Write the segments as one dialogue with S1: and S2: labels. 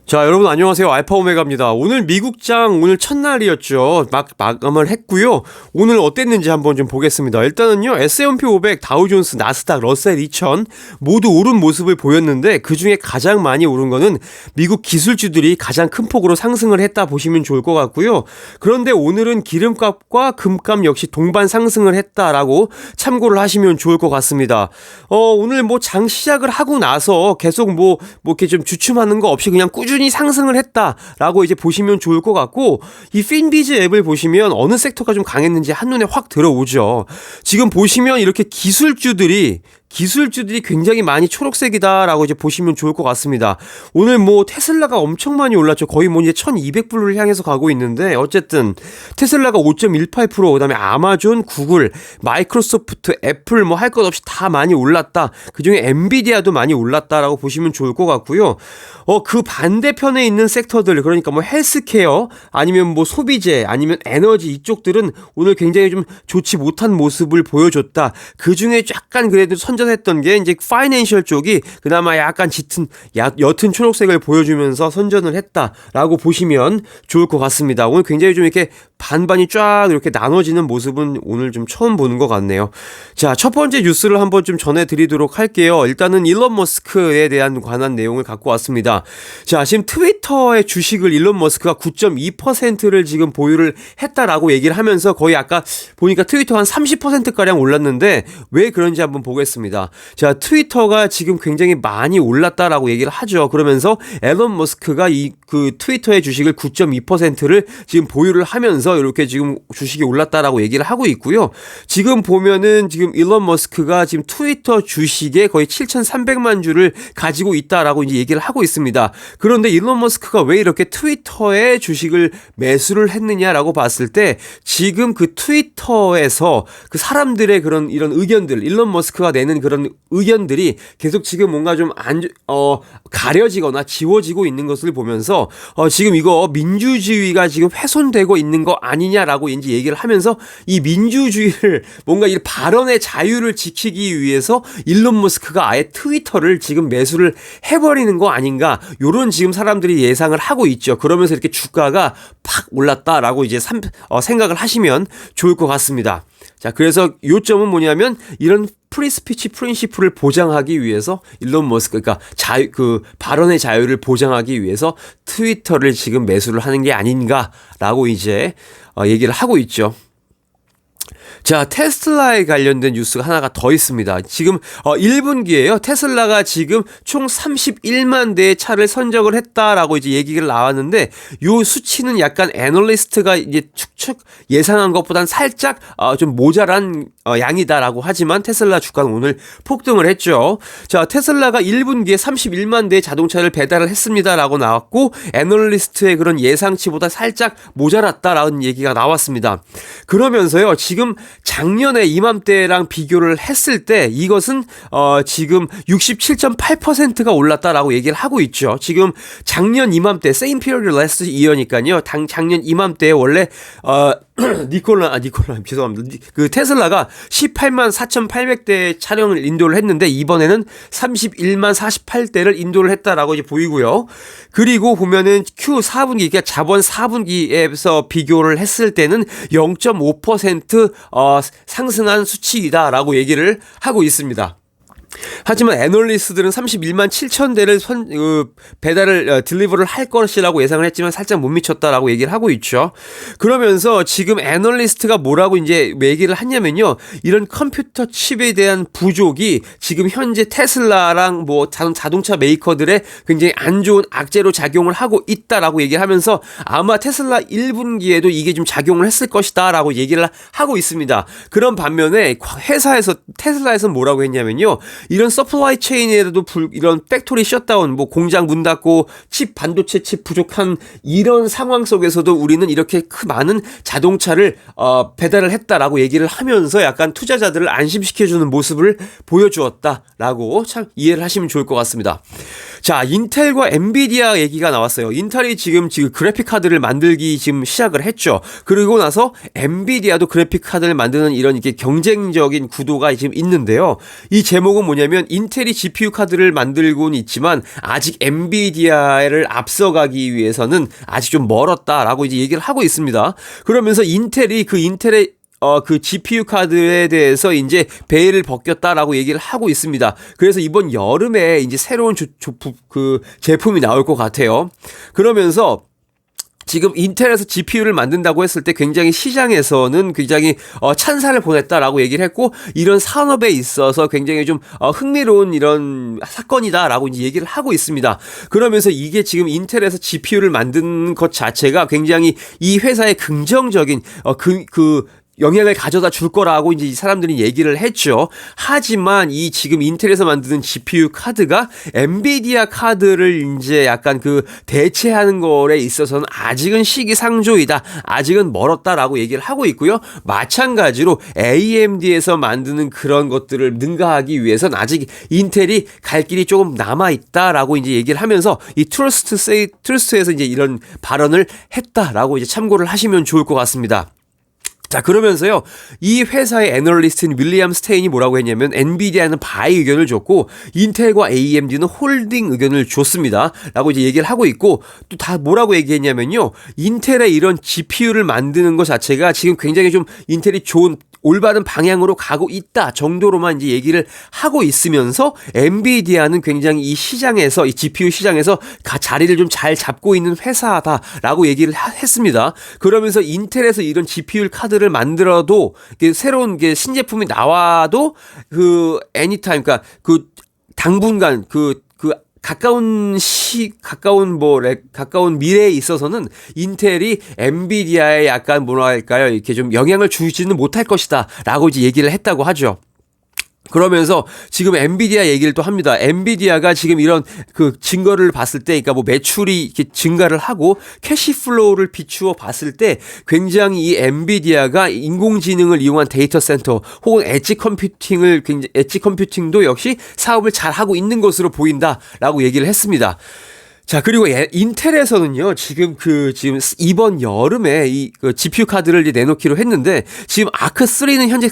S1: 자, 여러분 안녕하세요. 알파 오메가입니다. 오늘 미국장 오늘 첫날이었죠. 마감을 했고요. 오늘 어땠는지 한번 좀 보겠습니다. 일단은요. S&P 500, 다우존스, 나스닥, 러셀 2000 모두 오른 모습을 보였는데 그중에 가장 많이 오른 거는 미국 기술주들이 가장 큰 폭으로 상승을 했다 보시면 좋을 것 같고요. 그런데 오늘은 기름값과 금값 역시 동반 상승을 했다라고 참고를 하시면 좋을 것 같습니다. 오늘 뭐 장 시작을 하고 나서 계속 뭐 이렇게 좀 주춤하는 거 없이 그냥 꾸준히 상승을 했다라고 이제 보시면 좋을 것 같고, 이 핀비즈 앱을 보시면 어느 섹터가 좀 강했는지 한눈에 확 들어오죠. 지금 보시면 이렇게 기술주들이 굉장히 많이 초록색이다라고 이제 보시면 좋을 것 같습니다. 오늘 뭐 테슬라가 엄청 많이 올랐죠. 거의 뭐 이제 1200불을 향해서 가고 있는데, 어쨌든 테슬라가 5.18%, 그다음에 아마존, 구글, 마이크로소프트, 애플 뭐 할 것 없이 다 많이 올랐다. 그중에 엔비디아도 많이 올랐다라고 보시면 좋을 것 같고요. 그 반대편에 있는 섹터들, 그러니까 뭐 헬스케어 아니면 뭐 소비재 아니면 에너지, 이쪽들은 오늘 굉장히 좀 좋지 못한 모습을 보여줬다. 그중에 약간 그래도 선전했던 게 이제 파이낸셜 쪽이 그나마 약간 옅은 초록색을 보여주면서 선전을 했다라고 보시면 좋을 것 같습니다. 오늘 굉장히 좀 이렇게 반반이 쫙 이렇게 나눠지는 모습은 오늘 좀 처음 보는 것 같네요. 자, 첫 번째 뉴스를 한번 좀 전해드리도록 할게요. 일단은 일론 머스크에 대한 관한 내용을 갖고 왔습니다. 자, 지금 트위터의 주식을 일론 머스크가 9.2%를 지금 보유를 했다라고 얘기를 하면서 거의 아까 보니까 트위터 한 30%가량 올랐는데 왜 그런지 한번 보겠습니다. 자, 트위터가 지금 굉장히 많이 올랐다라고 얘기를 하죠. 그러면서 일론 머스크가 그 트위터의 주식을 9.2%를 지금 보유를 하면서 이렇게 지금 주식이 올랐다라고 얘기를 하고 있고요. 지금 보면은 지금 일론 머스크가 지금 트위터 주식에 거의 7,300만 주를 가지고 있다라고 이제 얘기를 하고 있습니다. 그런데 일론 머스크가 왜 이렇게 트위터의 주식을 매수를 했느냐라고 봤을 때, 지금 그 트위터에서 그 사람들의 그런 이런 의견들, 일론 머스크가 내는 그런 의견들이 계속 지금 뭔가 좀 가려지거나 지워지고 있는 것을 보면서 지금 이거 민주주의가 지금 훼손되고 있는 거 아니냐라고 이제 얘기를 하면서 이 민주주의를 뭔가 이 발언의 자유를 지키기 위해서 일론 머스크가 아예 트위터를 지금 매수를 해버리는 거 아닌가, 요런 지금 사람들이 예상을 하고 있죠. 그러면서 이렇게 주가가 팍 올랐다라고 이제 생각을 하시면 좋을 것 같습니다. 자, 그래서 요점은 뭐냐면 이런 프리스피치 프린시플을 보장하기 위해서 일론 머스크, 그러니까 그 발언의 자유를 보장하기 위해서 트위터를 지금 매수를 하는 게 아닌가라고 이제 얘기를 하고 있죠. 자, 테슬라에 관련된 뉴스가 하나가 더 있습니다. 지금 1분기에요. 테슬라가 지금 총 31만 대의 차를 선적을 했다라고 이제 얘기가 나왔는데, 요 수치는 약간 애널리스트가 이제 축 예상한 것보단 살짝 좀 모자란 양이다라고 하지만 테슬라 주가는 오늘 폭등을 했죠. 자, 테슬라가 1분기에 31만 대의 자동차를 배달을 했습니다라고 나왔고, 애널리스트의 그런 예상치보다 살짝 모자랐다라는 얘기가 나왔습니다. 그러면서요, 지금 작년에 이맘때랑 비교를 했을 때 이것은 지금 67.8%가 올랐다라고 얘기를 하고 있죠. 지금 작년 이맘때 same period last year니까요. 작년 이맘때에 원래 죄송합니다. 그 테슬라가 184만 4,800대 차량을 인도를 했는데 이번에는 31만 48대를 인도를 했다라고 이제 보이고요. 그리고 보면은 Q4분기, 그러니까 자본 4분기에서 비교를 했을 때는 0.5% 상승한 수치이다라고 얘기를 하고 있습니다. 하지만 애널리스트들은 31만 7천 대를 딜리버를 할 것이라고 예상을 했지만 살짝 못 미쳤다라고 얘기를 하고 있죠. 그러면서 지금 애널리스트가 뭐라고 이제 얘기를 하냐면요, 이런 컴퓨터 칩에 대한 부족이 지금 현재 테슬라랑 뭐 자동차 메이커들의 굉장히 안 좋은 악재로 작용을 하고 있다라고 얘기를 하면서 아마 테슬라 1분기에도 이게 좀 작용을 했을 것이다라고 얘기를 하고 있습니다. 그런 반면에 테슬라에서 뭐라고 했냐면요, 이런 서플라이 체인에도 이런 팩토리 셧다운, 뭐 공장 문 닫고 반도체 칩 부족한 이런 상황 속에서도 우리는 이렇게 많은 자동차를 배달을 했다라고 얘기를 하면서 약간 투자자들을 안심시켜주는 모습을 보여주었다라고 참 이해를 하시면 좋을 것 같습니다. 자, 인텔과 엔비디아 얘기가 나왔어요. 인텔이 지금 그래픽 카드를 만들기 지금 시작을 했죠. 그리고 나서 엔비디아도 그래픽 카드를 만드는 이런 이렇게 경쟁적인 구도가 지금 있는데요. 이 제목은 뭐냐면 인텔이 GPU 카드를 만들고는 있지만 아직 엔비디아를 앞서가기 위해서는 아직 좀 멀었다라고 이제 얘기를 하고 있습니다. 그러면서 인텔의 그 GPU 카드에 대해서 이제 베일을 벗겼다라고 얘기를 하고 있습니다. 그래서 이번 여름에 이제 새로운 그 제품이 나올 것 같아요. 그러면서 지금 인텔에서 GPU를 만든다고 했을 때 굉장히 시장에서는 굉장히 찬사를 보냈다라고 얘기를 했고, 이런 산업에 있어서 굉장히 좀 흥미로운 이런 사건이다라고 이제 얘기를 하고 있습니다. 그러면서 이게 지금 인텔에서 GPU를 만든 것 자체가 굉장히 이 회사의 긍정적인 영향을 가져다 줄 거라고 이제 이 사람들이 얘기를 했죠. 하지만 이 지금 인텔에서 만드는 GPU 카드가 엔비디아 카드를 이제 약간 대체하는 거에 있어서는 아직은 시기상조이다. 아직은 멀었다라고 얘기를 하고 있고요. 마찬가지로 AMD에서 만드는 그런 것들을 능가하기 위해서는 아직 인텔이 갈 길이 조금 남아 있다라고 이제 얘기를 하면서 이 트러스트에서 이제 이런 발언을 했다라고 이제 참고를 하시면 좋을 것 같습니다. 자, 그러면서요, 이 회사의 애널리스트인 윌리엄 스테인이 뭐라고 했냐면, 엔비디아는 바이 의견을 줬고, 인텔과 AMD는 홀딩 의견을 줬습니다. 라고 이제 얘기를 하고 있고, 또 다 뭐라고 얘기했냐면요, 인텔의 이런 GPU를 만드는 것 자체가 지금 굉장히 좀 인텔이 좋은, 올바른 방향으로 가고 있다 정도로만 이제 얘기를 하고 있으면서, 엔비디아는 굉장히 이 시장에서, 이 GPU 시장에서 자리를 좀 잘 잡고 있는 회사다라고 얘기를 했습니다. 그러면서 인텔에서 이런 GPU 카드를 만들어도 새로운 신제품이 나와도 애니타임, 그러니까 당분간 가까운 미래에 있어서는 인텔이 엔비디아에 약간 뭐랄까요, 이렇게 좀 영향을 주지는 못할 것이다 라고 이제 얘기를 했다고 하죠. 그러면서 지금 엔비디아 얘기를 또 합니다. 엔비디아가 지금 이런 증거를 봤을 때, 그러니까 매출이 이렇게 증가를 하고 캐시플로우를 비추어 봤을 때 굉장히 이 엔비디아가 인공지능을 이용한 데이터 센터 혹은 엣지 컴퓨팅도 역시 사업을 잘 하고 있는 것으로 보인다라고 얘기를 했습니다. 자, 그리고 인텔에서는요, 지금 이번 여름에 GPU 카드를 이제 내놓기로 했는데, 지금 아크3는 현재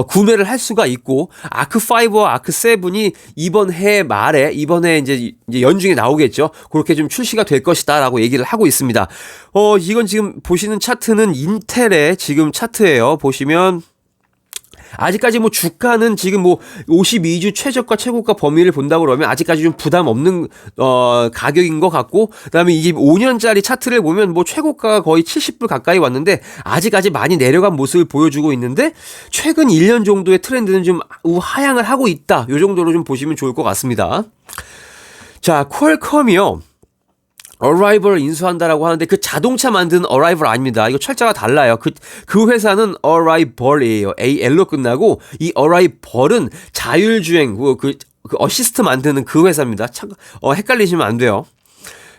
S1: 구매를 할 수가 있고, 아크5와 아크7이 이번에 이제 연중에 나오겠죠. 그렇게 좀 출시가 될 것이다 라고 얘기를 하고 있습니다. 이건 지금 보시는 차트는 인텔의 지금 차트예요. 보시면, 아직까지 주가는 지금 52주 최저가 최고가 범위를 본다고 그러면 아직까지 좀 부담 없는 가격인 것 같고, 그다음에 이게 5년짜리 차트를 보면 최고가가 거의 70불 가까이 왔는데 아직까지 많이 내려간 모습을 보여주고 있는데, 최근 1년 정도의 트렌드는 좀 하향을 하고 있다. 이 정도로 좀 보시면 좋을 것 같습니다. 자, 퀄컴이요, 어라이벌을 인수한다라고 하는데 자동차 만드는 어라이벌 아닙니다. 이거 철자가 달라요. 그 회사는 어라이벌이에요. AL로 끝나고, 이 어라이벌은 자율주행 어시스트 만드는 그 회사입니다. 헷갈리시면 안 돼요.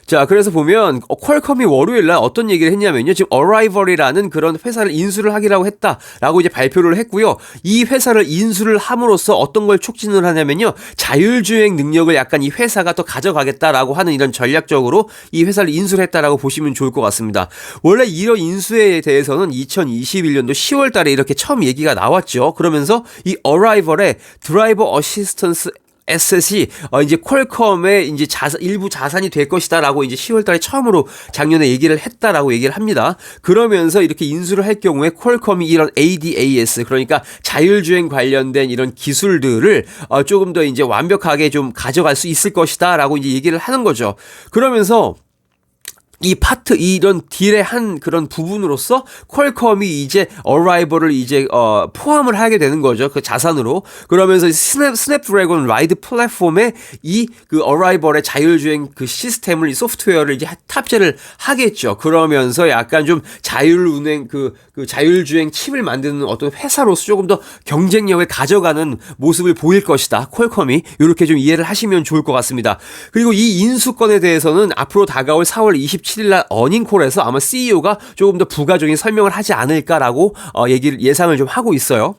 S1: 자, 그래서 보면 퀄컴이 월요일날 어떤 얘기를 했냐면요, 지금 어라이벌이라는 그런 회사를 인수를 하기로 했다라고 이제 발표를 했고요. 이 회사를 인수를 함으로써 어떤 걸 촉진을 하냐면요, 자율주행 능력을 약간 이 회사가 더 가져가겠다라고 하는 이런 전략적으로 이 회사를 인수를 했다라고 보시면 좋을 것 같습니다. 원래 이런 인수에 대해서는 2021년도 10월 달에 이렇게 처음 얘기가 나왔죠. 그러면서 이 어라이벌의 드라이버 어시스턴스 에셋이 이제 퀄컴의 이제 일부 자산이 될 것이다라고 이제 10월 달에 처음으로 작년에 얘기를 했다라고 얘기를 합니다. 그러면서 이렇게 인수를 할 경우에 퀄컴이 이런 ADAS, 그러니까 자율주행 관련된 이런 기술들을 조금 더 이제 완벽하게 좀 가져갈 수 있을 것이다라고 이제 얘기를 하는 거죠. 그러면서 이런 딜의 한 그런 부분으로서 퀄컴이 이제 어라이벌을 이제 포함을 하게 되는 거죠. 그 자산으로. 그러면서 스냅드래곤 라이드 플랫폼에 어라이벌의 자율주행 시스템을, 이 소프트웨어를 이제 탑재를 하겠죠. 그러면서 약간 좀 자율운행 자율주행 칩을 만드는 어떤 회사로서 조금 더 경쟁력을 가져가는 모습을 보일 것이다. 퀄컴이. 이렇게 좀 이해를 하시면 좋을 것 같습니다. 그리고 이 인수권에 대해서는 앞으로 다가올 4월 27일 날 어닝콜에서 아마 CEO가 조금 더 부가적인 설명을 하지 않을까라고 예상을 좀 하고 있어요.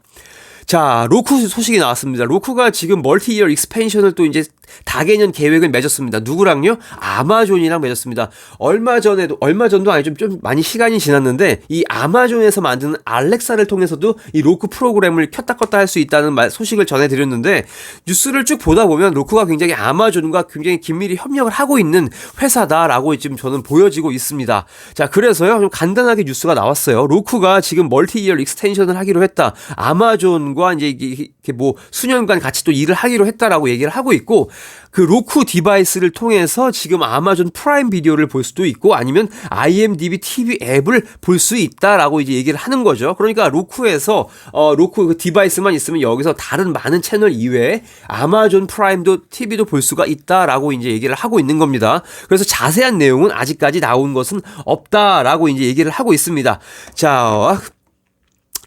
S1: 자, 로쿠 소식이 나왔습니다. 로쿠가 지금 멀티 이어 익스펜션을 또 이제 다개년 계획을 맺었습니다. 누구랑요? 아마존이랑 맺었습니다. 얼마 전도 아니죠. 좀 많이 시간이 지났는데 이 아마존에서 만드는 알렉사를 통해서도 이 로크 프로그램을 켰다 껐다 할 수 있다는 소식을 전해드렸는데 뉴스를 쭉 보다 보면 로크가 굉장히 아마존과 굉장히 긴밀히 협력을 하고 있는 회사다라고 지금 저는 보여지고 있습니다. 자, 그래서요. 좀 간단하게 뉴스가 나왔어요. 로크가 지금 멀티 이어 익스텐션을 하기로 했다. 아마존과 이제 이게 뭐 수년간 같이 또 일을 하기로 했다라고 얘기를 하고 있고 그 로크 디바이스를 통해서 지금 아마존 프라임 비디오를 볼 수도 있고 아니면 IMDb TV 앱을 볼 수 있다라고 이제 얘기를 하는 거죠. 그러니까 로크에서 로크 그 디바이스만 있으면 여기서 다른 많은 채널 이외에 아마존 프라임도 TV도 볼 수가 있다라고 이제 얘기를 하고 있는 겁니다. 그래서 자세한 내용은 아직까지 나온 것은 없다라고 이제 얘기를 하고 있습니다. 자,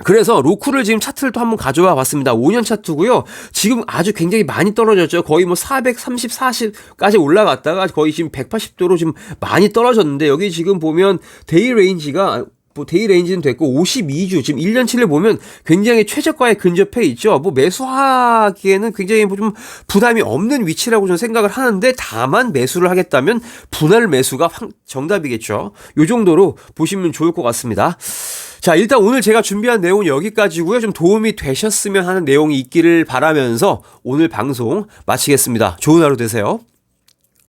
S1: 그래서 로쿠를 지금 차트를 또 한번 가져와 봤습니다. 5년 차트고요. 지금 아주 굉장히 많이 떨어졌죠. 거의 뭐 430, 40까지 올라갔다가 거의 지금 180도로 지금 많이 떨어졌는데 여기 지금 보면 데이 레인지가 뭐 데이 레인지는 됐고 52주 지금 1년치를 보면 굉장히 최저가에 근접해 있죠. 뭐 매수하기에는 굉장히 좀 부담이 없는 위치라고 저는 생각을 하는데 다만 매수를 하겠다면 분할 매수가 정답이겠죠. 요 정도로 보시면 좋을 것 같습니다. 자, 일단 오늘 제가 준비한 내용은 여기까지고요. 좀 도움이 되셨으면 하는 내용이 있기를 바라면서 오늘 방송 마치겠습니다. 좋은 하루 되세요.